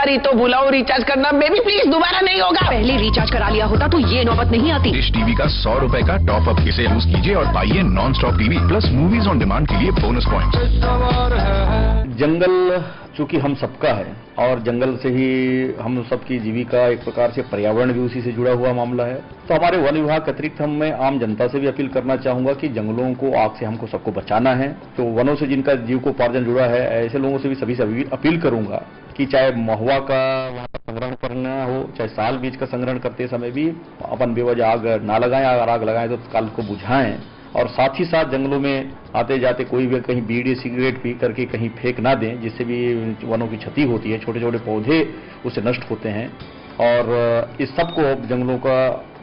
बार ही तो भुलाओ रिचार्ज करना। Baby please दोबारा नहीं होगा। पहले रिचार्ज करा लिया होता तो ये नौबत नहीं आती। डिश टीवी का 100 रुपए का टॉप अप इसे यूज कीजिए और पाइए non stop TV plus movies on demand के लिए बोनस पॉइंट्स। जंगल चूंकि हम सबका है और जंगल से ही हम सबकी जीविका, एक प्रकार से पर्यावरण भी उसी से जुड़ा हुआ मामला है, तो हमारे वन विभाग के अतिरिक्त मैं आम जनता से भी अपील करना चाहूंगा कि जंगलों को आग से हमको सबको बचाना है। तो वनों से जिनका जीविकोपार्जन जुड़ा है, ऐसे लोगों से भी सभी से अपील करूंगा कि चाहे महुआ का वहाँ संग्रहण करना हो, चाहे साल बीज का संग्रहण करते समय भी अपन बेवजह आग ना लगाएं, अगर आग लगाएं तो तत्काल को बुझाएं। और साथ ही साथ जंगलों में आते जाते कोई भी कहीं बीड़ी सिगरेट पी करके कहीं फेंक ना दें, जिससे भी वनों की क्षति होती है, छोटे छोटे पौधे उससे नष्ट होते हैं। और इस सब को जंगलों का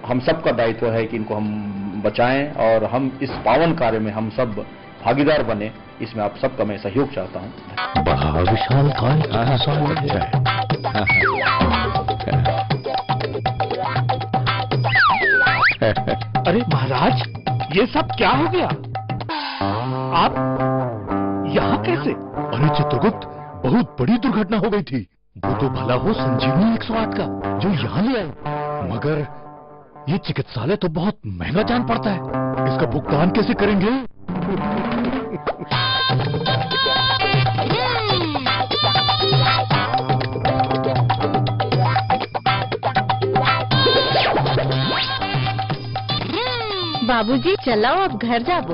हम सब का दायित्व है कि इनको हम बचाएं और हम इस पावन कार्य में हम सब भागीदार बने, इसमें आप सबका मैं सहयोग चाहता हूँ। बड़ा विशाल अरे महाराज, ये सब क्या हो गया? आप यहाँ कैसे? अरे चित्रगुप्त, बहुत बड़ी दुर्घटना हो गई थी। वो तो भला हो संजीवनी 108 का जो यहाँ ले आए, मगर ये चिकित्सालय तो बहुत महंगा जान पड़ता है। इसका भुगतान कैसे करेंगे? बाबूजी चलाओ अब घर जाओ,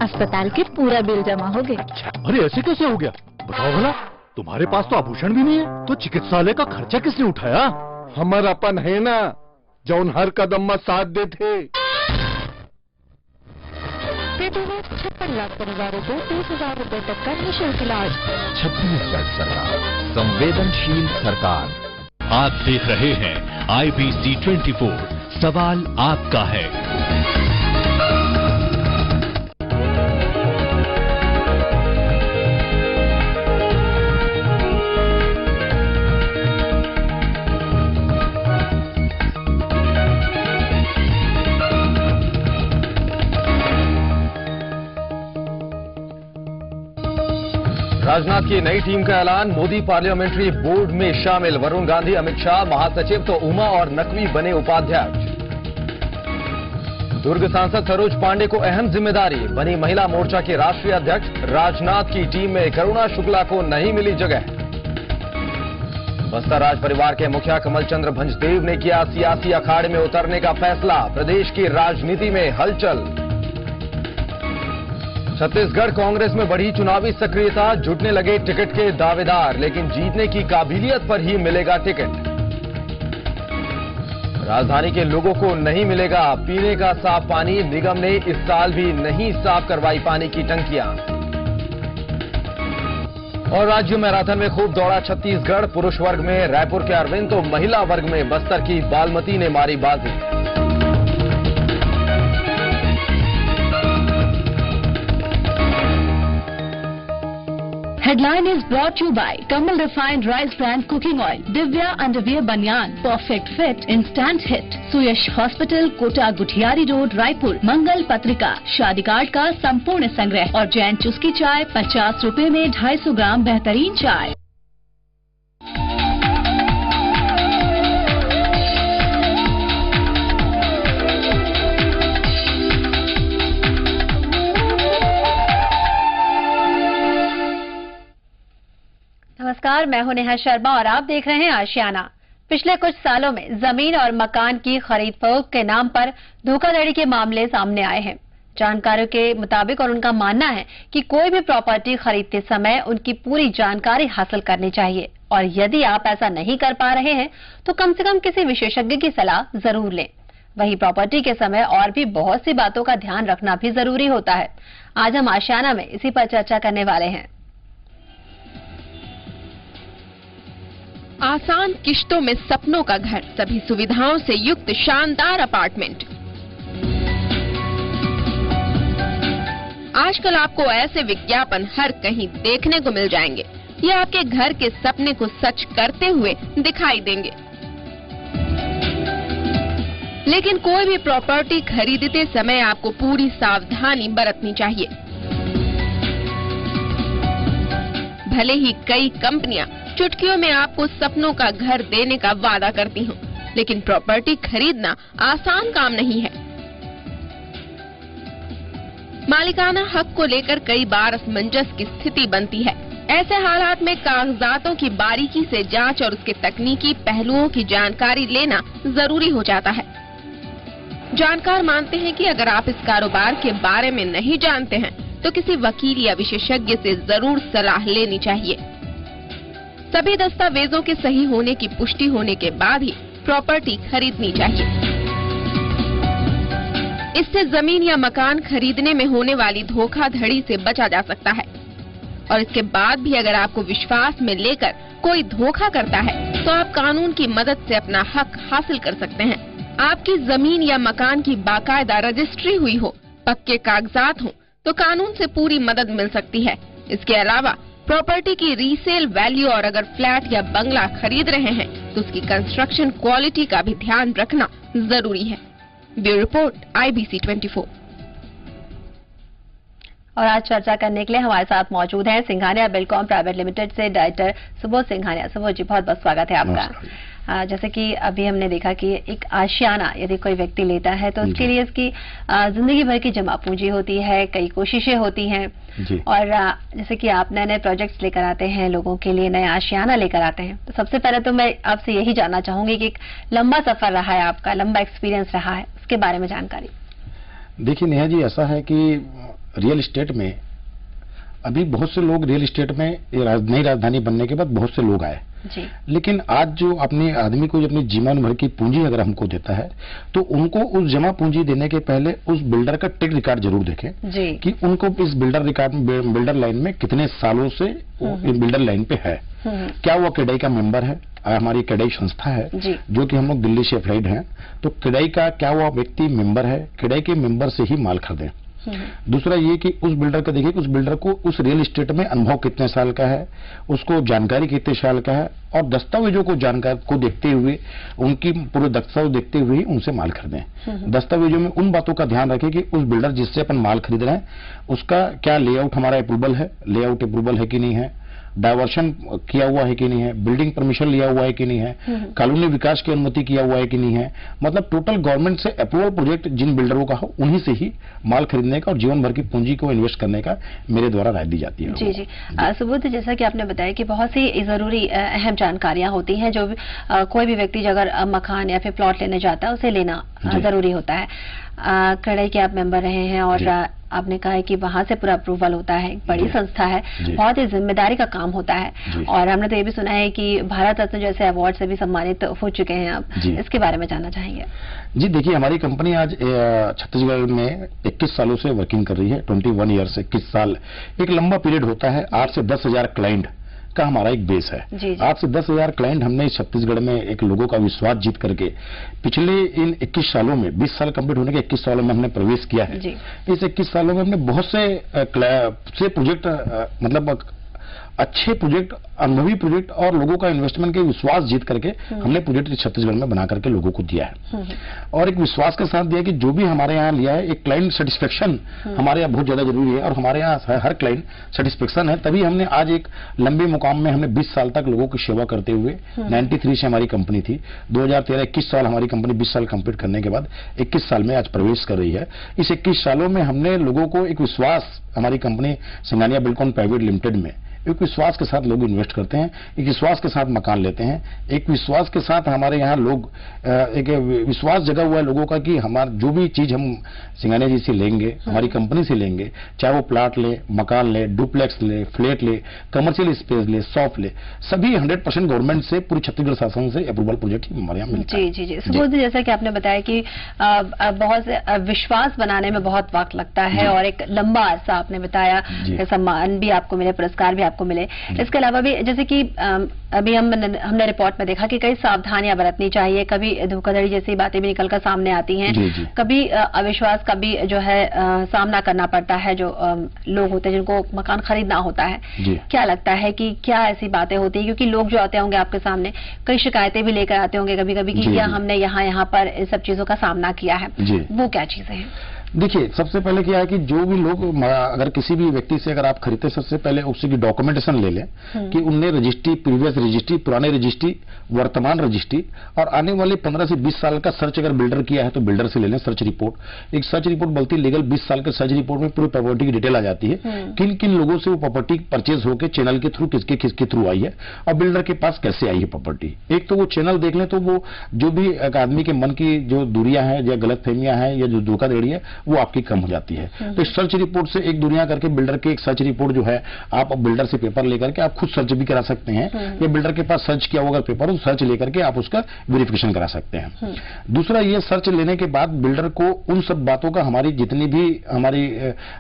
अस्पताल के पूरा बिल जमा हो गए। अच्छा, अरे ऐसे कैसे हो गया? बताओ भला, तुम्हारे पास तो आभूषण भी नहीं है, तो चिकित्सालय का खर्चा किसने उठाया? हमारा अपन है ना, जौन हर कदम में साथ देते। 56 लाख परिवारों को 30,000 रुपए तक का निःशुल्क इलाज। छत्तीसगढ़ सरकार, संवेदनशील सरकार। आप देख रहे हैं IBC 24, सवाल आपका है। राजनाथ की नई टीम का ऐलान। मोदी पार्लियामेंट्री बोर्ड में शामिल। वरुण गांधी, अमित शाह महासचिव तो उमा और नकवी बने उपाध्यक्ष। दुर्ग सांसद सरोज पांडे को अहम जिम्मेदारी, बनी महिला मोर्चा के राष्ट्रीय अध्यक्ष। राजनाथ की टीम में करुणा शुक्ला को नहीं मिली जगह। बस्तर राज परिवार के मुखिया कमल चंद्र भंजदेव ने किया सियासी अखाड़े में उतरने का फैसला। प्रदेश की राजनीति में हलचल। छत्तीसगढ़ कांग्रेस में बढ़ी चुनावी सक्रियता। जुटने लगे टिकट के दावेदार, लेकिन जीतने की काबिलियत पर ही मिलेगा टिकट। राजधानी के लोगों को नहीं मिलेगा पीने का साफ पानी। निगम ने इस साल भी नहीं साफ करवाई पानी की टंकियां। और राज्य मैराथन में खूब दौड़ा छत्तीसगढ़। पुरुष वर्ग में रायपुर के अरविंद तो महिला वर्ग में बस्तर की बालमती ने मारी बाजी। Headline is brought to you by Kamal Refined Rice Brand Cooking Oil, Divya Underwear Banyan, Perfect Fit, Instant Hit, Suyash hospital, Kota गुठियारी road, Raipur. मंगल पत्रिका, शादी कार्ड का संपूर्ण संग्रह और जैन चुस्की चाय 50 रुपए में 250 ग्राम बेहतरीन चाय। नमस्कार, मैं हूं नेहा शर्मा और आप देख रहे हैं आशियाना। पिछले कुछ सालों में जमीन और मकान की खरीद फरोख्त के नाम पर धोखाधड़ी के मामले सामने आए हैं। जानकारों के मुताबिक और उनका मानना है कि कोई भी प्रॉपर्टी खरीदते समय उनकी पूरी जानकारी हासिल करनी चाहिए और यदि आप ऐसा नहीं कर पा रहे हैं तो कम से कम किसी विशेषज्ञ की सलाह जरूर लें। वहीं प्रॉपर्टी के समय और भी बहुत सी बातों का ध्यान रखना भी जरूरी होता है। आज हम आशियाना में इसी पर चर्चा करने वाले हैं। आसान किश्तों में सपनों का घर, सभी सुविधाओं से युक्त शानदार अपार्टमेंट। आजकल आपको ऐसे विज्ञापन हर कहीं देखने को मिल जाएंगे। ये आपके घर के सपने को सच करते हुए दिखाई देंगे। लेकिन कोई भी प्रॉपर्टी खरीदते समय आपको पूरी सावधानी बरतनी चाहिए। भले ही कई कंपनियां चुटकियों में आपको सपनों का घर देने का वादा करती हूँ, लेकिन प्रॉपर्टी खरीदना आसान काम नहीं है। मालिकाना हक को लेकर कई बार असमंजस की स्थिति बनती है। ऐसे हालात में कागजातों की बारीकी से जांच और उसके तकनीकी पहलुओं की जानकारी लेना जरूरी हो जाता है। जानकार मानते हैं कि अगर आप इस कारोबार के बारे में नहीं जानते हैं तो किसी वकील या विशेषज्ञ से जरूर सलाह लेनी चाहिए। सभी दस्तावेजों के सही होने की पुष्टि होने के बाद ही प्रॉपर्टी खरीदनी चाहिए। इससे जमीन या मकान खरीदने में होने वाली धोखाधड़ी से बचा जा सकता है। और इसके बाद भी अगर आपको विश्वास में लेकर कोई धोखा करता है तो आप कानून की मदद से अपना हक हासिल कर सकते हैं। आपकी जमीन या मकान की बाकायदा रजिस्ट्री हुई हो, पक्के कागजात हो तो कानून से पूरी मदद मिल सकती है। इसके अलावा प्रॉपर्टी की रीसेल वैल्यू और अगर फ्लैट या बंगला खरीद रहे हैं तो उसकी कंस्ट्रक्शन क्वालिटी का भी ध्यान रखना जरूरी है। Bureau report, IBC 24। और आज चर्चा करने के लिए हमारे साथ मौजूद हैं सिंघानिया बिल्डकॉन प्राइवेट लिमिटेड से डायरेक्टर सुबोध सिंघानिया। सुबोध जी, बहुत बहुत स्वागत है आपका। जैसे कि अभी हमने देखा कि एक आशियाना यदि कोई व्यक्ति लेता है तो उसके लिए इसकी जिंदगी भर की जमा पूंजी होती है, कई कोशिशें होती हैं। और जैसे कि आप नए नए प्रोजेक्ट्स लेकर आते हैं, लोगों के लिए नया आशियाना लेकर आते हैं, तो सबसे पहले तो मैं आपसे यही जानना चाहूंगी कि एक लंबा सफर रहा है आपका, लंबा एक्सपीरियंस रहा है, उसके बारे में जानकारी। देखिए नेहा जी, ऐसा है कि रियल एस्टेट में अभी बहुत से लोग रियल एस्टेट में नई राजधानी बनने के बाद बहुत से लोग आए जी। लेकिन आज जो अपने आदमी को अपनी जीवन भर की पूंजी अगर हमको देता है तो उनको उस जमा पूंजी देने के पहले उस बिल्डर का ट्रैक रिकॉर्ड जरूर देखें जी। कि उनको इस बिल्डर लाइन में कितने सालों से बिल्डर लाइन पे है, क्या वो किडाई का मेंबर है, हमारी किडाई संस्था है जो कि हम लोग दिल्ली से अप्लाइड हैं, तो किडाई का क्या वो व्यक्ति मेंबर है, किडाई के मेंबर से ही माल खरीदें। दूसरा ये कि उस बिल्डर का देखिए, उस बिल्डर को उस रियल एस्टेट में अनुभव कितने साल का है, उसको जानकारी कितने साल का है, और दस्तावेजों को जानकारी को देखते हुए, उनकी पूरे दस्तावेज देखते हुए ही उनसे माल खरीदें। दस्तावेजों में उन बातों का ध्यान रखें कि उस बिल्डर जिससे अपन माल खरीद रहे हैं उसका क्या लेआउट हमारा अप्रूवल है, लेआउट अप्रूवल है कि नहीं है, डायवर्शन किया हुआ है कि नहीं है, बिल्डिंग परमिशन लिया हुआ है कि नहीं है, कॉलोनी विकास की अनुमति किया हुआ है कि नहीं है। मतलब टोटल गवर्नमेंट से अप्रूवल प्रोजेक्ट जिन बिल्डरों का हो उन्हीं से ही माल खरीदने का और जीवन भर की पूंजी को इन्वेस्ट करने का मेरे द्वारा राय दी जाती है। जी जी। सुबोध, जैसा कि आपने बताया कि बहुत सी जरूरी अहम जानकारियां होती हैं जो कोई भी व्यक्ति अगर मकान या फिर प्लॉट लेने जाता है उसे लेना जरूरी होता है। किडाई के आप मेंबर रहे हैं और आपने कहा है कि वहां से पूरा अप्रूवल होता है, एक बड़ी संस्था है, बहुत ही जिम्मेदारी का काम होता है। और हमने तो ये भी सुना है कि भारत रत्न जैसे अवार्ड से भी सम्मानित हो चुके हैं आप, इसके बारे में जानना चाहेंगे। जी देखिए, हमारी कंपनी आज छत्तीसगढ़ में 21 सालों से वर्किंग कर रही है, 21 ईयर से 21 साल एक लंबा पीरियड होता है। 8 से 10,000 क्लाइंट का हमारा एक बेस है। 8 से 10,000 क्लाइंट हमने छत्तीसगढ़ में एक लोगों का विश्वास जीत करके पिछले इन 21 सालों में, 20 साल कंप्लीट होने के 21 सालों में हमने प्रवेश किया है। इस 21 सालों में हमने बहुत से प्रोजेक्ट मतलब अच्छे प्रोजेक्ट, अनुभवी प्रोजेक्ट और लोगों का इन्वेस्टमेंट के विश्वास जीत करके हमने प्रोजेक्ट छत्तीसगढ़ में बना करके लोगों को दिया है। और एक विश्वास के साथ दिया कि जो भी हमारे यहाँ लिया है, एक क्लाइंट सेटिस्फेक्शन हमारे यहाँ बहुत ज्यादा जरूरी है और हमारे यहाँ हर क्लाइंट सेटिस्फेक्शन है। तभी हमने आज एक लंबे मुकाम में हमने 20 साल तक लोगों की सेवा करते हुए 93 से हमारी कंपनी थी, 2013 21 साल हमारी कंपनी 20 साल कंप्लीट करने के बाद 21 साल में आज प्रवेश कर रही है। इस 21 सालों में हमने लोगों को एक विश्वास, हमारी company Singhania Buildcon private limited में एक विश्वास के साथ लोग इन्वेस्ट करते हैं, एक विश्वास के साथ मकान लेते हैं, एक विश्वास के साथ हमारे यहाँ लोग एक विश्वास जगा हुआ है लोगों का कि हमारा जो भी चीज हम सिंघानिया जी से लेंगे, हमारी कंपनी से लेंगे, चाहे वो प्लाट ले, मकान ले, डुप्लेक्स ले, फ्लैट ले, कमर्शियल स्पेस ले, शॉप ले, सभी 100% गवर्नमेंट से, पूरी छत्तीसगढ़ शासन से अप्रूवल प्रोजेक्ट हमारे यहाँ मिलता है। जी जी। सुबोध जी, जैसा कि आपने बताया कि बहुत से विश्वास बनाने में बहुत वक्त लगता है और एक लंबा अरसा आपने बताया, सम्मान भी आपको मिले, पुरस्कार भी आपको मिले। इसके अलावा भी जैसे कि अभी हमने रिपोर्ट में देखा कि कई सावधानियां बरतनी चाहिए, कभी धोखाधड़ी जैसी बातें भी निकलकर सामने आती हैं, कभी अविश्वास का भी जो है सामना करना पड़ता है जो लोग होते हैं जिनको मकान खरीदना होता है। क्या लगता है कि क्या ऐसी बातें होती है, क्योंकि लोग जो आते होंगे आपके सामने कई शिकायतें भी लेकर आते होंगे कभी कभी कि क्या हमने यहाँ पर इन सब चीजों का सामना किया है, वो क्या चीजें हैं? देखिए, सबसे पहले क्या है कि जो भी लोग अगर किसी भी व्यक्ति से अगर आप खरीदते, सबसे पहले उसकी डॉक्यूमेंटेशन ले लें कि उनने रजिस्ट्री, प्रीवियस रजिस्ट्री, पुराने रजिस्ट्री, वर्तमान रजिस्ट्री और आने वाले 15 से 20 साल का सर्च अगर बिल्डर किया है तो बिल्डर से ले लें सर्च रिपोर्ट। एक सर्च रिपोर्ट बोलती है लीगल 20 साल के सर्च रिपोर्ट में पूरी प्रॉपर्टी की डिटेल आ जाती है, किन किन लोगों से वो प्रॉपर्टी परचेज होकर चैनल के थ्रू, किसके थ्रू आई है और बिल्डर के पास कैसे आई है प्रॉपर्टी। एक तो वो चैनल देख लें तो वो जो भी एक आदमी के मन की जो दूरियां हैं या गलतफहमियां हैं या जो धोखाधड़ी है वो आपकी कम हो जाती है। तो सर्च रिपोर्ट से एक दुनिया करके बिल्डर के एक सर्च रिपोर्ट जो है आप बिल्डर से पेपर लेकर के आप खुद सर्च भी करा सकते हैं या बिल्डर के पास सर्च किया होगा पेपर, उस सर्च लेकर के आप उसका वेरिफिकेशन करा सकते हैं। दूसरा, ये सर्च लेने के बाद बिल्डर को उन सब बातों का, हमारी जितनी भी हमारी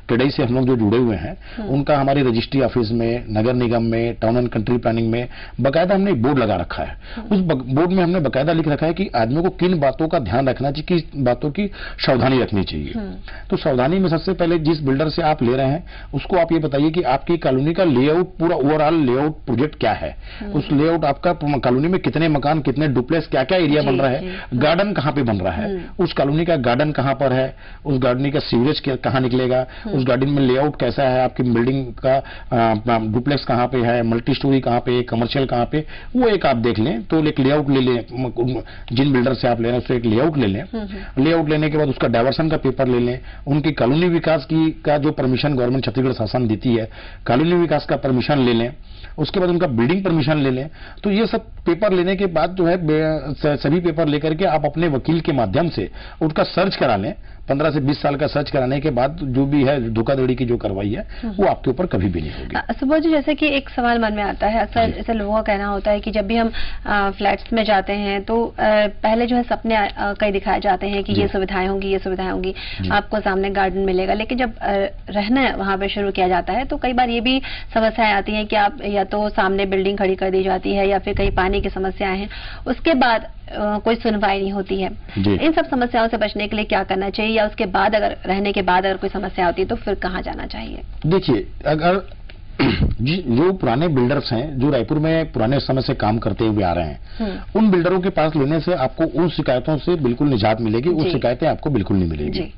किडई से हम लोग जो जुड़े हुए हैं उनका हमारी रजिस्ट्री ऑफिस में, नगर निगम में, टाउन एंड कंट्री प्लानिंग में बाकायदा हमने एक बोर्ड लगा रखा है। उस बोर्ड में हमने बाकायदा लिख रखा है कि आदमी को किन बातों का ध्यान रखना चाहिए, किस बातों की सावधानी रखनी चाहिए। तो सावधानी में सबसे पहले जिस बिल्डर से आप ले रहे हैं उसको आप ये बताइए कि आपकी कॉलोनी का लेआउट, पूरा ओवरऑल लेआउट प्रोजेक्ट क्या है, उस लेआउट आपका कॉलोनी में कितने मकान, कितने डुप्लेक्स, क्या क्या एरिया बन रहा है, गार्डन कहां पे बन रहा है, उस कॉलोनी का गार्डन कहां पर है, उस गार्डन का सीवरेज कहां निकलेगा, उस गार्डन में लेआउट कैसा है, आपकी बिल्डिंग का डुप्लेक्स कहां पे है, मल्टी स्टोरी कहां पे, कमर्शियल कहां पे, वो एक आप देख लें। तो एक लेआउट ले लें, जिन बिल्डर से आप ले रहे हैं उससे एक लेआउट ले लें। लेआउट लेने के बाद उसका डायवर्सन का पेपर ले लें, उनकी कॉलोनी विकास की का जो परमिशन गवर्नमेंट छत्तीसगढ़ शासन देती है, कॉलोनी विकास का परमिशन ले लें, उसके बाद उनका बिल्डिंग परमिशन ले लें। तो ये सब पेपर लेने के बाद जो है सभी पेपर लेकर के आप अपने वकील के माध्यम से उनका सर्च करा लें। 15 से 20 साल का सर्च कराने के बाद जो भी है धोखाधड़ी की जो कार्रवाई है वो आपके ऊपर कभी भी नहीं होगी। सुबोध जी, जैसे कि एक सवाल मन में आता है, अक्सर ऐसे लोगों का कहना होता है कि जब भी हम फ्लैट्स में जाते हैं तो पहले जो है सपने कई दिखाए जाते हैं कि ये सुविधाएं होंगी, ये सुविधाएं होंगी, आपको सामने गार्डन मिलेगा, लेकिन जब रहना वहां पे शुरू किया जाता है तो कई बार ये भी समस्याएं आती हैं कि आप या तो सामने बिल्डिंग खड़ी कर दी जाती है या फिर कहीं पानी की समस्याएं हैं, उसके बाद कोई सुनवाई नहीं होती है। इन सब समस्याओं से बचने के लिए क्या करना चाहिए, या उसके बाद अगर रहने के बाद अगर कोई समस्या होती है तो फिर कहाँ जाना चाहिए? देखिए, अगर जो पुराने बिल्डर्स हैं जो रायपुर में पुराने समय से काम करते हुए आ रहे हैं, उन बिल्डरों के पास लेने से आपको उन शिकायतों से बिल्कुल निजात मिलेगी, उन शिकायतें आपको बिल्कुल नहीं मिलेगी।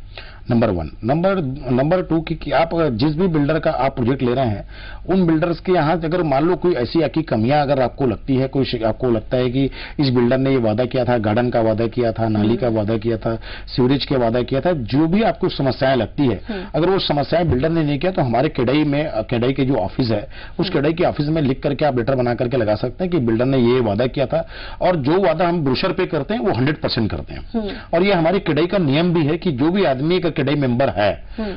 नंबर 1। नंबर 2 कि आप जिस भी बिल्डर का आप प्रोजेक्ट ले रहे हैं उन बिल्डर्स के यहाँ अगर मान लो कोई ऐसी आपकी कमियां अगर आपको लगती है, कोई आपको लगता है कि इस बिल्डर ने ये वादा किया था, गार्डन का वादा किया था, नाली का वादा किया था, सीवरेज का वादा किया था, जो भी आपको समस्याएं लगती है, अगर वो समस्याएं बिल्डर ने नहीं किया तो हमारे किडई के जो ऑफिस है उस किडई के ऑफिस में लिख करके आप लेटर बना करके लगा सकते हैं कि बिल्डर ने ये वादा किया था, और जो वादा हम ब्रोशर पे करते हैं वो 100% करते हैं। और ये हमारी किडई का नियम भी है कि जो भी आदमी का किडई मेंबर है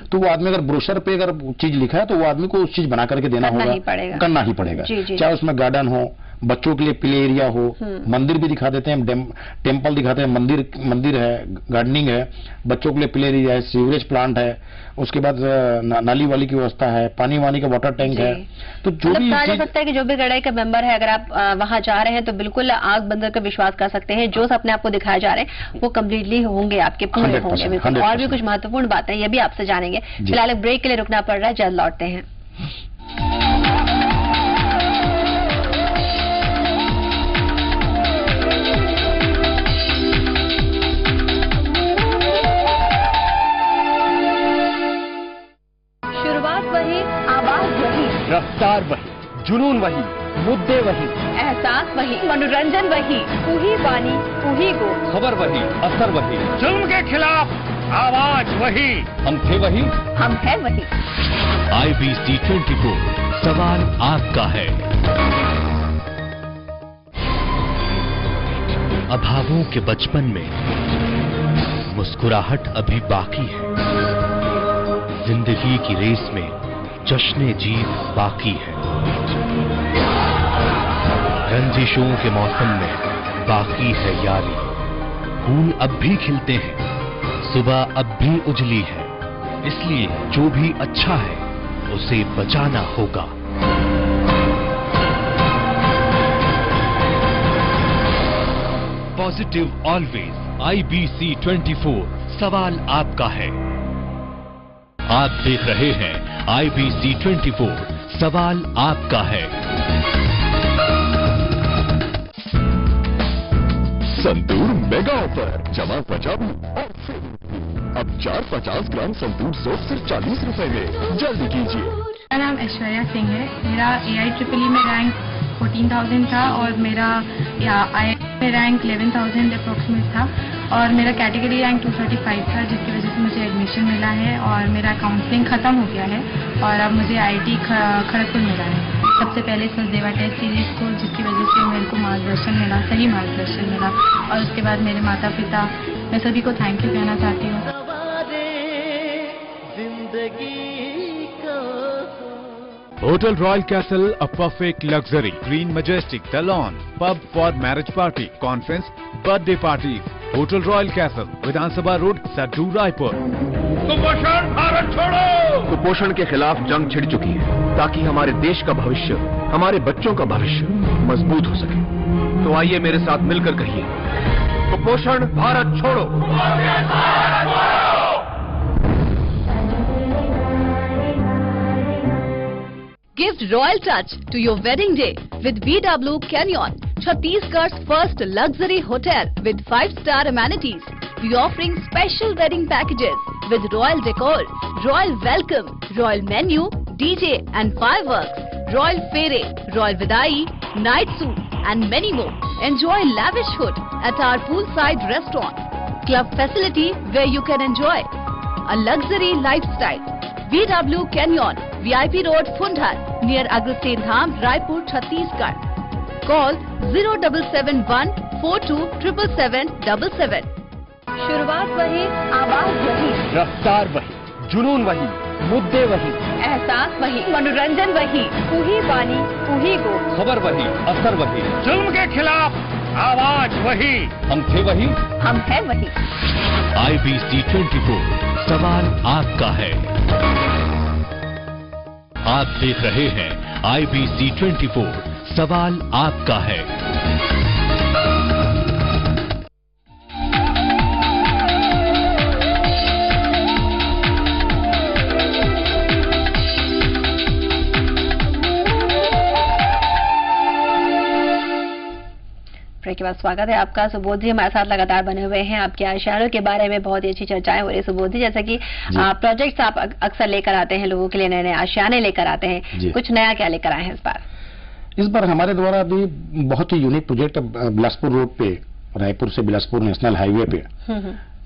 तो वो आदमी अगर ब्रोशर पे अगर चीज लिखा है तो वो आदमी को उस चीज बना करके देना होगा, करना ही पड़ेगा। चाहे उसमें गार्डन हो, बच्चों के लिए प्ले एरिया हो, मंदिर भी दिखा देते हैं, टेम्पल दिखाते हैं, मंदिर है, गार्डनिंग है, बच्चों के लिए प्ले एरिया है, सीवरेज प्लांट है, उसके बाद नाली वाली की व्यवस्था है, पानी वानी का वाटर टैंक है। तो जो भी कहा जा सकता है कि जो भी किडई का मेंबर है, अगर आप वहां जा रहे हैं तो बिल्कुल आग बंद करके विश्वास कर सकते हैं, जो सपने आपको दिखाए जा रहे हैं वो कम्प्लीटली होंगे, आपके पूरे होंगे बिल्कुल। और भी कुछ महत्वपूर्ण बातें ये भी आपसे जानेंगे। फिलहाल ब्रेक के लिए रुकना पड़ रहा है, जल्द लौटते हैं। रफ्तार वही, जुनून वही, मुद्दे वही, एहसास वही, मनोरंजन वही, तू ही वाणी तू ही गो, खबर वही, असर वही, जुल्म के खिलाफ आवाज वही, हम थे वही, हम हैं वही। IBC 24 सवाल आपका है। अभावों के बचपन में मुस्कुराहट अभी बाकी है, जिंदगी की रेस में जश्न जीत बाकी है, रंजिशों के मौसम में बाकी है यारी, फूल अब भी खिलते हैं, सुबह अब भी उजली है, इसलिए जो भी अच्छा है उसे बचाना होगा। पॉजिटिव ऑलवेज, IBC 24 सवाल आपका है। आप देख रहे हैं IBC 24 सवाल आपका है। संतूर मेगा ऑफर, जमा बचाओ और फिर अब 450 ग्राम संतूर सोप सिर्फ 40 रुपए में। जल्दी कीजिए। मेरा नाम ऐश्वर्या सिंह है। मेरा AIEEE में रैंक 14,000 था और मेरा IIT में रैंक 11,000 अप्रोक्सीमेट था और मेरा कैटेगरी रैंक 235 था, जिसकी वजह से मुझे एडमिशन मिला है और मेरा काउंसलिंग खत्म हो गया है और अब मुझे IIT खड़गपुर मिला है। सबसे पहले सचदेवा टेस्ट सीरीज को, जिसकी वजह से मेरे को मार्गदर्शन मिला, सही मार्गदर्शन मिला और उसके बाद मेरे माता पिता, मैं सभी को थैंक यू कहना चाहती हूँ। Hotel Royal Castle, a perfect luxury, green majestic, the lawn, pub for marriage party, conference, birthday parties. Hotel Royal Castle, Vidhan Sabha Road, Sadhu, Raipur. कुपोषण भारत छोड़ो। कुपोषण के खिलाफ जंग छिड़ चुकी है ताकि हमारे देश का भविष्य, हमारे बच्चों का भविष्य मजबूत हो सके। तो आइए मेरे साथ मिलकर कहिए, कुपोषण भारत छोड़ो। Give royal touch to your wedding day with BW Canyon, Chhattisgarh's first luxury hotel with 5-star amenities. We offering special wedding packages with royal decor, royal welcome, royal menu, DJ and fireworks, royal fere, royal vidai, night suite and many more. Enjoy lavish hood at our poolside restaurant, club facility where you can enjoy a luxury lifestyle. BW Canyon, VIP Road, Fundhar, near Agrasteen Dham, Raipur, Chhattisgarh. Call 0771 42 777. शुरुआत वही, आवाज वही, रफ्तार वही, जुनून वही, मुद्दे वही, एहसास वही, मनोरंजन वही, तू ही बानी तू ही गो, खबर वही, असर वही, जुल्म के खिलाफ आवाज वही, हम थे वही, हम हैं वही। IBC 24, सवाल आपका है। आप देख रहे हैं IBC 24, सवाल आपका है। ब्रेक के बाद स्वागत है आपका। सुबोध जी हमारे साथ लगातार बने हुए हैं। आपके आशियारों के बारे में बहुत ही अच्छी चर्चाएं हो रही है सुबोध जी, जैसे कि प्रोजेक्ट्स आप अक्सर लेकर आते हैं, लोगों के लिए नए नए आशियाने लेकर आते हैं, कुछ नया क्या लेकर आए हैं इस बार? इस बार हमारे द्वारा अभी बहुत ही यूनिक प्रोजेक्ट बिलासपुर रोड पे, रायपुर से बिलासपुर नेशनल हाईवे पे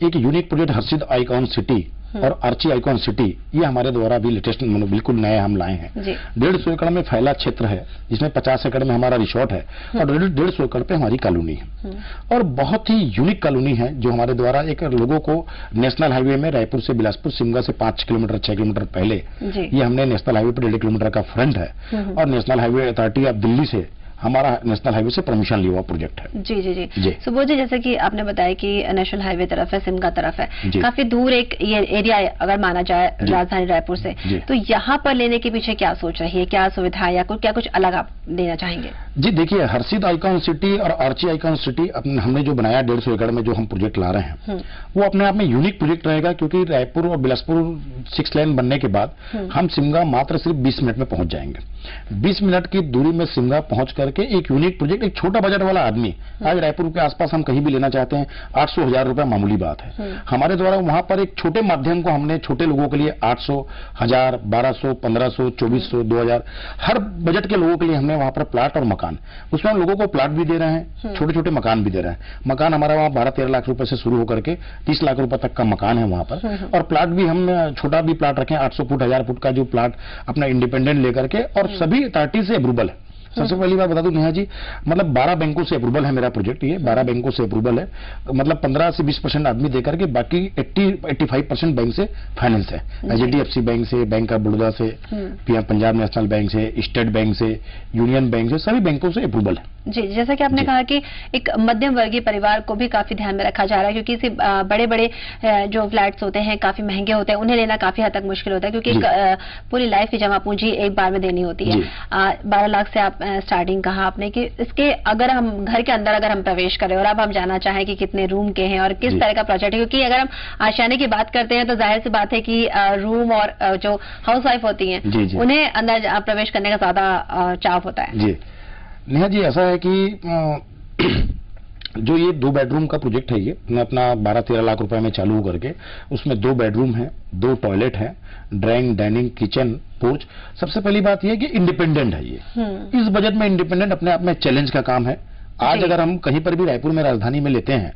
एक unique project Harshid icon city और आर्ची आइकॉन सिटी, ये हमारे द्वारा भी लेटेस्ट बिल्कुल नए हम लाए हैं। 150 एकड़ में फैला क्षेत्र है, जिसमें 50 एकड़ में हमारा रिसोर्ट है और 150 एकड़ पे हमारी कॉलोनी है और बहुत ही यूनिक कॉलोनी है, जो हमारे द्वारा एक लोगों को नेशनल हाईवे में रायपुर से बिलासपुर सिमगा से 5 किलोमीटर 6 किलोमीटर पहले, ये हमने नेशनल हाईवे पर 1.5 किलोमीटर का फ्रंट है और national highway authority of Delhi से हमारा नेशनल हाईवे से परमिशन लिया हुआ प्रोजेक्ट है। जी जी जी, जी। सुबोध जी, जैसे कि आपने बताया कि नेशनल हाईवे तरफ है, सिमगा तरफ है, काफी दूर एक ये एरिया अगर माना जाए राजधानी रायपुर से, तो यहाँ पर लेने के पीछे क्या सोच रही है, क्या सुविधा या क्या कुछ अलग आप देना चाहेंगे? जी देखिए, हर्षिद आइकॉन सिटी और आर्ची आइकॉन सिटी हमने जो बनाया 150 एकड़ में जो हम प्रोजेक्ट ला रहे हैं, वो अपने आप में यूनिक प्रोजेक्ट रहेगा, क्योंकि रायपुर और बिलासपुर 6 लेन बनने के बाद हम सिमगा मात्र सिर्फ 20 मिनट में पहुंच जाएंगे। 20 मिनट की दूरी में सिमगा पहुंच करके एक यूनिक प्रोजेक्ट, एक छोटा बजट वाला आदमी, आज रायपुर के आसपास हम कहीं भी लेना चाहते हैं, 800,000 रुपए मामूली बात है। हमारे द्वारा वहां पर एक छोटे माध्यम को हमने छोटे लोगों के लिए 800, 1000, 1200, 1500, 2400, 2000, हर बजट के लोगों के लिए हमने वहां पर प्लाट और मकान, उसमें हम लोगों को प्लाट भी दे रहे हैं, छोटे छोटे मकान भी दे रहे हैं। मकान हमारा वहां 12-13 लाख रुपए से शुरू होकर के 30 लाख रुपए तक का मकान है वहां पर, और प्लाट भी हम छोटा भी प्लाट रखें, 800 फुट 1000 फुट का जो प्लाट अपना इंडिपेंडेंट लेकर के, और सभी अथॉरिटी से अप्रूवल है। सबसे पहली बात बता दूं नेहा जी, मतलब 12 बैंकों से अप्रूवल है मेरा प्रोजेक्ट, ये 12 बैंकों से अप्रूवल है, मतलब 15 से 20% आदमी देकर के बाकी 80-85% बैंक से फाइनेंस है। HDFC बैंक से, बैंक ऑफ बड़ौदा से, पंजाब नेशनल बैंक से, स्टेट बैंक से, यूनियन बैंक से, सभी बैंकों से अप्रूवल है। जी, जैसा कि आपने कहा कि एक मध्यम वर्गीय परिवार को भी काफी ध्यान में रखा जा रहा है, क्योंकि इसे बड़े बड़े जो फ्लैट्स होते हैं काफी महंगे होते हैं, उन्हें लेना काफी हद तक मुश्किल होता है, क्योंकि पूरी लाइफ की जमा पूंजी एक बार में देनी होती है। 12 लाख से आप स्टार्टिंग कहा आपने कि इसके अगर हम घर के अंदर अगर हम प्रवेश करें, और अब हम जानना चाहें कि कितने रूम के हैं और किस तरह का प्रोजेक्ट है, क्योंकि अगर हम आशियाने की बात करते हैं तो जाहिर सी बात है कि रूम और जो हाउस वाइफ होती हैं उन्हें अंदर प्रवेश करने का ज्यादा चाव होता है। जी नेहा जी, ऐसा है कि जो ये 2 बेडरूम का प्रोजेक्ट है, ये मैं अपना 12-13 लाख रुपए में चालू करके, उसमें 2 बेडरूम है, 2 टॉयलेट है, ड्राइंग, डाइनिंग, किचन, पोर्च। सबसे पहली बात ये है कि इंडिपेंडेंट है ये। इस बजट में इंडिपेंडेंट अपने आप में चैलेंज का काम है। आज अगर हम कहीं पर भी रायपुर में, राजधानी में लेते हैं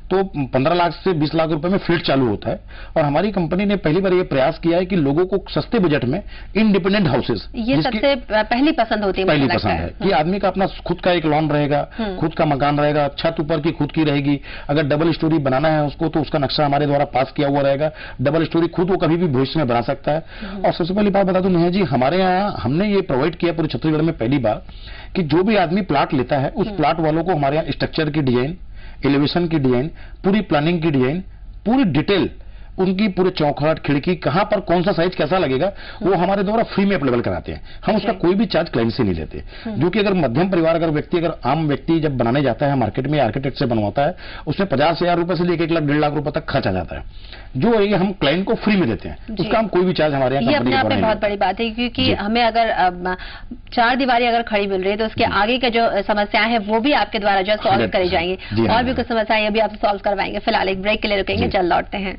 तो 15 लाख से 20 लाख रुपए में फ्लैट चालू होता है। और हमारी कंपनी ने पहली बार ये प्रयास किया है कि लोगों को सस्ते बजट में इंडिपेंडेंट हाउसेस, ये सबसे पहली पसंद होती है, पहली पसंद है कि आदमी का अपना खुद का एक लॉन रहेगा, खुद का मकान रहेगा, छत ऊपर की खुद की रहेगी। अगर डबल स्टोरी बनाना है उसको तो उसका नक्शा हमारे द्वारा पास किया हुआ रहेगा। डबल स्टोरी खुद वो कभी भी भविष्य में बना सकता है। और सबसे पहली बात बता दूं नेहा जी, हमारे यहाँ हमने ये प्रोवाइड किया पूरे छत्तीसगढ़ में पहली बार कि जो भी आदमी प्लाट लेता है उस प्लाट वालों को हमारे यहाँ स्ट्रक्चर की डिजाइन, एलिवेशन की डिजाइन, पूरी प्लानिंग की डिजाइन, पूरी डिटेल, उनकी पूरे चौखट, खिड़की, कहां पर कौन सा साइज कैसा लगेगा, वो हमारे द्वारा फ्री में अवेलेबल कराते हैं। हम उसका कोई भी चार्ज क्लाइंट से नहीं लेते। जो कि अगर मध्यम परिवार, अगर आम व्यक्ति जब बनाने जाता है मार्केट में, आर्किटेक्ट से बनवाता है, उसमें 50,000 रुपए से लेकर 1 लाख 1.5 लाख रुपए तक खर्च आ जाता है। जो ये हम क्लाइंट को फ्री में देते हैं, उसका हम कोई भी चार्ज हमारे यहाँ ये अपने आप में बहुत बड़ी बात है, क्योंकि हमें अगर 4 दीवारी अगर खड़ी मिल रही है तो उसके आगे का जो समस्याएं हैं वो भी आपके द्वारा जो सॉल्व करी जाएंगी। और भी कुछ समस्याएं अभी आप सॉल्व करवाएंगे। फिलहाल एक ब्रेक के लिए रुकेंगे, जल्द लौटते हैं।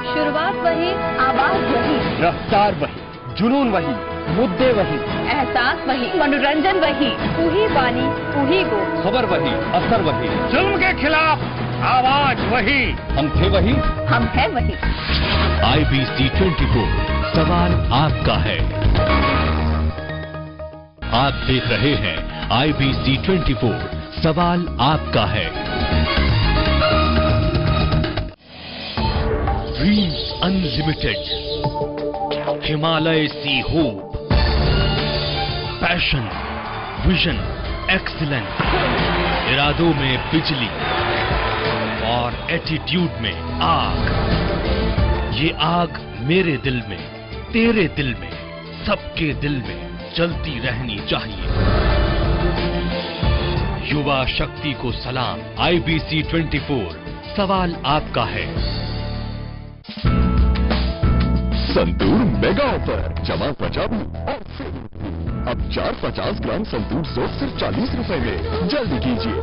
शुरुआत वही, आवाज वही, रफ्तार वही, जुनून वही, मुद्दे वही, एहसास वही, मनोरंजन वही, तू ही बानी तू ही गो, खबर वही, असर वही, जुल्म के खिलाफ आवाज वही, हम थे वही, हम है वही। IBC 24 सवाल आपका है। आप देख रहे हैं IBC 24 सवाल आपका है। Dreams unlimited, Himalaya see hope, passion, vision, excellence, इरादों में बिजली और एटीट्यूड में आग। ये आग मेरे दिल में, तेरे दिल में, सबके दिल में जलती रहनी चाहिए। युवा शक्ति को सलाम। IBC 24 सवाल आपका है। संतूर मेगा ऑफर, जमा बचाओ और सेव। अब 4 50 ग्राम संतूर सोप सिर्फ 40 रुपए में। जल्दी कीजिए।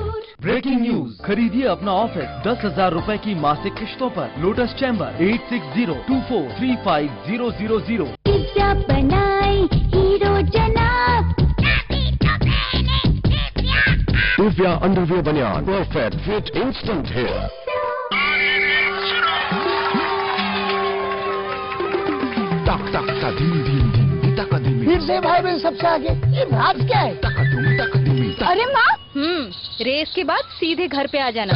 ब्रेकिंग न्यूज, खरीदिए अपना ऑफिस 10,000 रुपए की मासिक किश्तों पर। Lotus chamber 8602435000। पिज्जा बनाई हीरो जनाब। दिव्या अंडरवियर बनियान, परफेक्ट फिट, इंस्टेंट हेयर। टक टक टक धीमी धीमी धीमी टक धीमी। फिर से भाई बहन सबसे आगे ये राज क्या है? टक धीमी टक धीमी। अरे माँ, रेस के बाद सीधे घर पे आ जाना।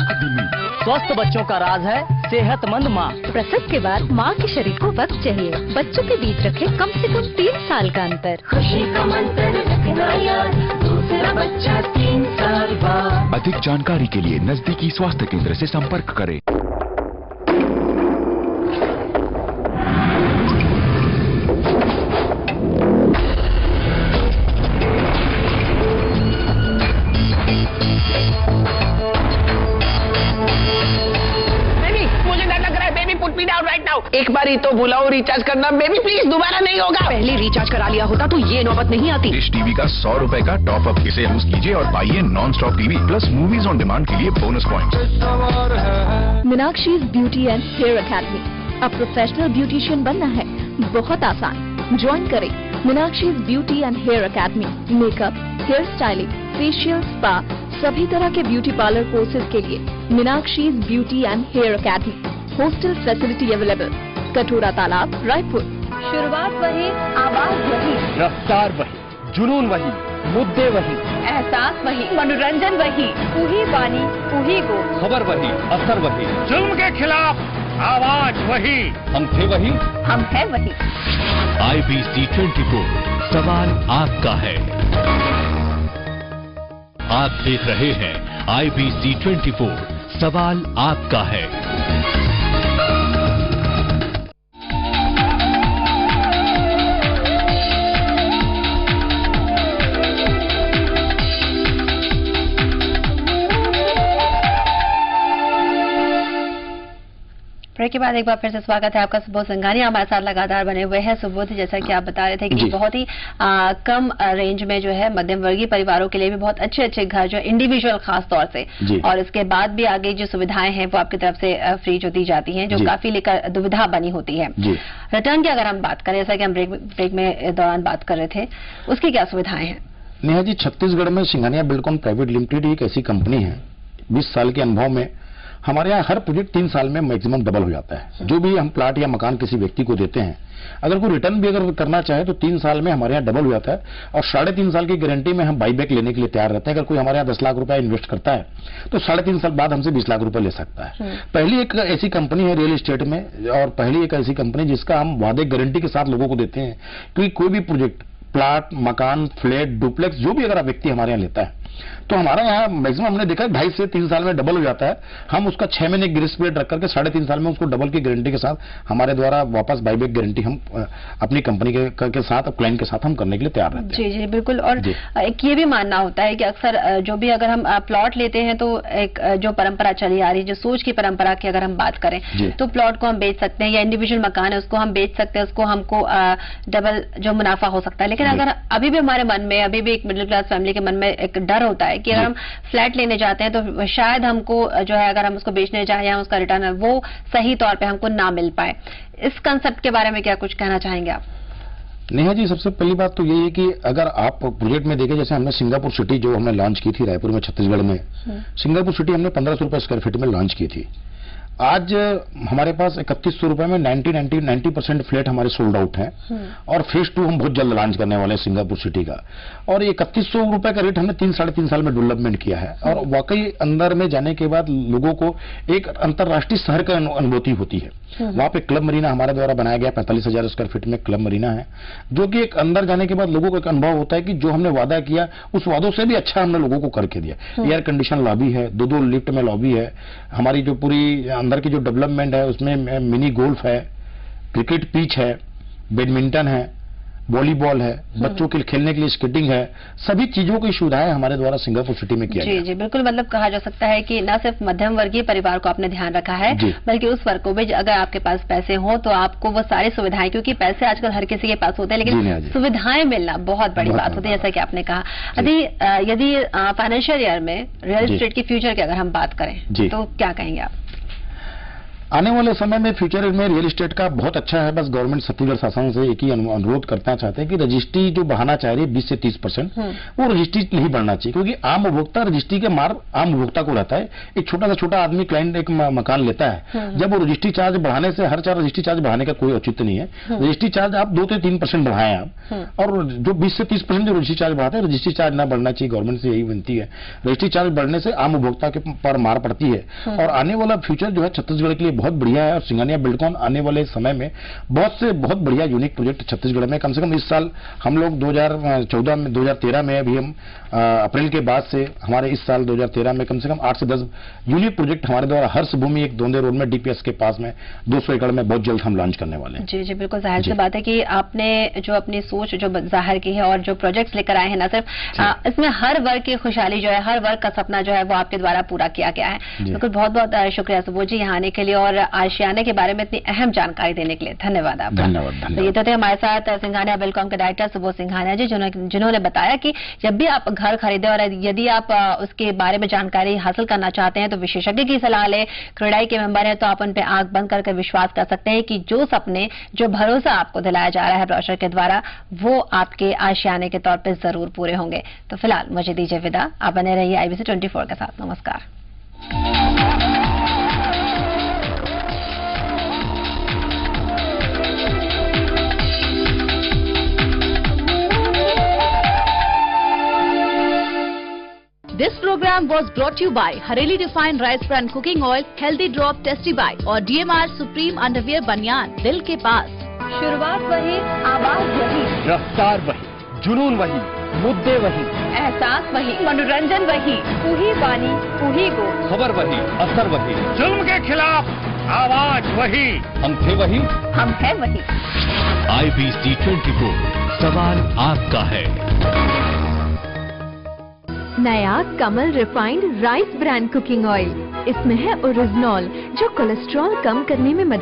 स्वस्थ बच्चों का राज है सेहतमंद माँ। प्रसव के बाद माँ के शरीर को वक्त चाहिए। बच्चों के बीच रखे कम से कम 3 साल का अंतर। खुशी का मंत्र रखना याद, दूसरा बच्चा 3 साल बाद। अधिक जानकारी के लिए नजदीकी स्वास्थ्य केंद्र से संपर्क करें। एक बार ही तो बुलाओ रिचार्ज करना बेबी प्लीज, दोबारा नहीं होगा। पहले रिचार्ज करा लिया होता तो ये नौबत नहीं आती। डिश टीवी का 100 रुपए का टॉप अप, इसे यूज कीजिए और पाइए non stop TV plus movies on demand के लिए bonus points. Meenakshi's beauty and hair academy. अब प्रोफेशनल ब्यूटिशियन बनना है बहुत आसान। ज्वाइन करें Meenakshi's beauty and hair academy. Makeup, hair styling, facial, spa, सभी तरह के ब्यूटी पार्लर कोर्सेज के लिए Meenakshi's beauty and hair academy. Hostel facility available. Katora Talab, Raipur. शुरुआत वही, आवाज वही, रफ्तार वही, जुनून वही, मुद्दे वही, एहसास वही, मनोरंजन वही, तू ही बानी तू ही गो, खबर वही, असर वही, जुल्म के खिलाफ आवाज वही, हम थे वही, हम है वही। IBC 24 सवाल आपका है। आप देख रहे हैं IBC 24 सवाल आपका है। ब्रेक के बाद एक बार फिर से स्वागत है आपका। सुबोध सिंघानिया हमारे साथ लगातार बने हुए हैं। सुबोध, जैसा कि आप बता रहे थे कि बहुत ही कम रेंज में जो है मध्यम वर्गीय परिवारों के लिए भी बहुत अच्छे अच्छे घर जो इंडिविजुअल खास तौर से, और इसके बाद भी आगे जो सुविधाएं हैं वो आपकी तरफ से फ्री जो दी जाती हैं, जो काफी लेकर दुविधा बनी होती है। रिटर्न की अगर हम बात करें, जैसा कि हम ब्रेक में दौरान बात कर रहे थे, उसकी क्या सुविधाएं हैं? नेहा जी, छत्तीसगढ़ में सिंघानिया बिल्डकॉन प्राइवेट लिमिटेड एक ऐसी कंपनी है, 20 साल के अनुभव में हमारे यहाँ हर प्रोजेक्ट 3 साल में मैक्सिमम डबल हो जाता है। जो भी हम प्लाट या मकान किसी व्यक्ति को देते हैं, अगर कोई रिटर्न भी अगर करना चाहे तो 3 साल में हमारे यहाँ डबल हो जाता है, और 3.5 साल की गारंटी में हम बाईबैक लेने के लिए तैयार रहते हैं। अगर कोई हमारे यहाँ 10 लाख रुपया इन्वेस्ट करता है तो 3.5 साल बाद हमसे 20 लाख रुपए ले सकता है। पहली एक ऐसी कंपनी है रियल एस्टेट में, और पहली एक ऐसी कंपनी जिसका हम वादे गारंटी के साथ लोगों को देते हैं कि कोई भी प्रोजेक्ट, प्लाट, मकान, फ्लैट, डुप्लेक्स, जो भी अगर व्यक्ति हमारे यहाँ लेता है तो हमारा यहाँ मैक्सिमम हमने देखा 2.5 से 3 साल में डबल हो जाता है। हम उसका 6 महीने ग्रेस पीरियड रख करके 3.5 साल में उसको डबल की गारंटी के साथ हमारे द्वारा वापस बाईबैक गारंटी हम अपनी कंपनी के साथ, क्लाइंट के साथ हम करने के लिए तैयार रहते हैं। जी बिल्कुल। और एक ये भी मानना होता है कि अक्सर जो भी अगर हम प्लॉट लेते हैं तो एक जो परंपरा चली आ रही है, जो सोच की परंपरा की अगर हम बात करें तो प्लॉट को हम बेच सकते हैं, या इंडिविजुअल मकान है उसको हम बेच सकते हैं, उसको हमको डबल जो मुनाफा हो सकता है। लेकिन अगर अभी भी हमारे मन में, अभी भी एक मिडिल क्लास फैमिली के मन में एक डर होता है कि अगर हम फ्लैट लेने जाते हैं तो शायद हमको जो है, अगर हम उसको बेचने जाए या उसका रिटर्न है वो सही तौर पे हमको ना मिल पाए। इस कंसेप्ट के बारे में क्या कुछ कहना चाहेंगे आप? नेहा जी, सबसे पहली बात तो यही है कि अगर आप प्रोजेक्ट में देखें, जैसे हमने सिंगापुर सिटी जो हमने लॉन्च की थी रायपुर में, छत्तीसगढ़ में, सिंगापुर सिटी हमने 1500 रुपए स्क्वायर फीट में लॉन्च की थी। आज हमारे पास 3100 रुपए में 90% फ्लैट हमारे सोल्ड आउट हैं, और फेज 2 हम बहुत जल्द लॉन्च करने वाले हैं सिंगापुर सिटी का। और ये 3100 रुपए का रेट हमने 3-3.5 साल में डेवलपमेंट किया है, और वाकई अंदर में जाने के बाद लोगों को एक अंतर्राष्ट्रीय शहर का अनुभूति होती है। वहां पे क्लब मरीना हमारे द्वारा बनाया गया, 45,000 स्क्वायर फीट में क्लब मरीना है, जो कि एक अंदर जाने के बाद लोगों को एक अनुभव होता है कि जो हमने वादा किया उस वादों से भी अच्छा हमने लोगों को करके दिया। एयर कंडीशन लॉबी है, 2 लिफ्ट में लॉबी है, हमारी जो पूरी अंदर की जो डेवलपमेंट है उसमें मिनी गोल्फ है, क्रिकेट पिच है, बैडमिंटन है, वॉलीबॉल है, बच्चों के खेलने के लिए स्केटिंग है, सभी चीजों की सुविधाएं हमारे द्वारा सिंगापुर सिटी में किया गया। जी बिल्कुल। मतलब कहा जा सकता है कि न सिर्फ मध्यम वर्गीय परिवार को आपने ध्यान रखा है, बल्कि उस वर्ग को भी, अगर आपके पास पैसे हो तो आपको वो सारी सुविधाएं, क्योंकि पैसे आजकल हर किसी के पास होते हैं, लेकिन सुविधाएं मिलना बहुत बड़ी बात होती है, जैसा कि आपने कहा। यदि फाइनेंशियल ईयर में रियल एस्टेट की फ्यूचर की अगर हम बात करें तो क्या कहेंगे आप? आने वाले समय में फ्यूचर में रियल एस्टेट का बहुत अच्छा है। बस गवर्नमेंट छत्तीसगढ़ शासन से एक ही अनुरोध करना चाहते हैं कि रजिस्ट्री जो बढ़ाना चाह रही है 20 से 30%, वो रजिस्ट्री नहीं बढ़ना चाहिए, क्योंकि आम उपभोक्ता रजिस्ट्री के मार आम उपभोक्ता को रहता है। एक छोटा से छोटा आदमी, क्लाइंट एक मकान लेता है, जब वो रजिस्ट्री चार्ज बढ़ाने से, हर 4 रजिस्ट्री चार्ज बढ़ाने का कोई औचित्य नहीं है। रजिस्ट्री चार्ज आप 2 से 3% बढ़ाएं आप, और जो 20 से 30% जो रजिस्ट्री चार्ज बढ़ाते हैं, रजिस्ट्री चार्ज ना बढ़ना चाहिए। गवर्नमेंट से यही विनती है। रजिस्ट्री चार्ज बढ़ने से आम उपभोक्ता के पर मार पड़ती है, और आने वाला फ्यूचर जो है छत्तीसगढ़ के लिए बहुत बढ़िया है। और सिंघानिया बिल्डकॉन आने वाले समय में बहुत बढ़िया यूनिक प्रोजेक्ट छत्तीसगढ़ में, कम से कम इस साल हम लोग 2013 में अभी हम अप्रैल के बाद से हमारे इस साल 2013 में कम से कम 8 से 10 यूनिक प्रोजेक्ट हमारे द्वारा हर्ष भूमि एक दोंदे रोड में डीपीएस के पास में 200 एकड़ में बहुत जल्द हम लॉन्च करने वाले हैं। जी बिल्कुल। जाहिर सी बात है कि आपने जो अपनी सोच जो जाहिर की है और जो प्रोजेक्ट्स लेकर आए हैं, न सिर्फ इसमें हर वर्ग की खुशहाली जो है, हर वर्ग का सपना जो है वो आपके द्वारा पूरा किया गया है। बिल्कुल, बहुत बहुत शुक्रिया सुबोध जी यहाँ आने के लिए और आशियाने के बारे में इतनी अहम जानकारी देने के लिए। धन्यवाद आपका। धन्यवाद। ये तो थे हमारे साथ सिंघानिया बिल्डकॉन के डायरेक्टर सुबोध सिंघानिया जी, जिन्होंने बताया कि जब भी आप घर खरीदे और यदि आप उसके बारे में जानकारी हासिल करना चाहते हैं तो विशेषज्ञ की सलाह लें। क्रेडाई के मेंबर हैं तो आप उन पे आंख बंद करके विश्वास कर सकते हैं कि जो सपने, जो भरोसा आपको दिलाया जा रहा है ब्रोशर के द्वारा, वो आपके आशियाने के तौर पर जरूर पूरे होंगे। तो फिलहाल मुझे दीजिए विदा। आप बने रहिए IBC 24 के साथ। नमस्कार। This program was brought to you by Hareli Refined Rice Bran Cooking Oil, Healthy Drop Tasty Bite और DMR Supreme Underwear बनियान दिल के पास। शुरुआत वही, आवाज वही, रफ्तार वही, जुनून वही, मुद्दे वही, एहसास वही, मनोरंजन वही, तू ही बानी तू ही गो, खबर वही, असर वही, जुल्म के खिलाफ आवाज वही, हम थे वही, हम है वही। IBC 24, सवाल आपका है। नया Kamal refined rice brand cooking oil. इसमें है ओरिजिनॉल जो कोलेस्ट्रॉल कम करने में मदद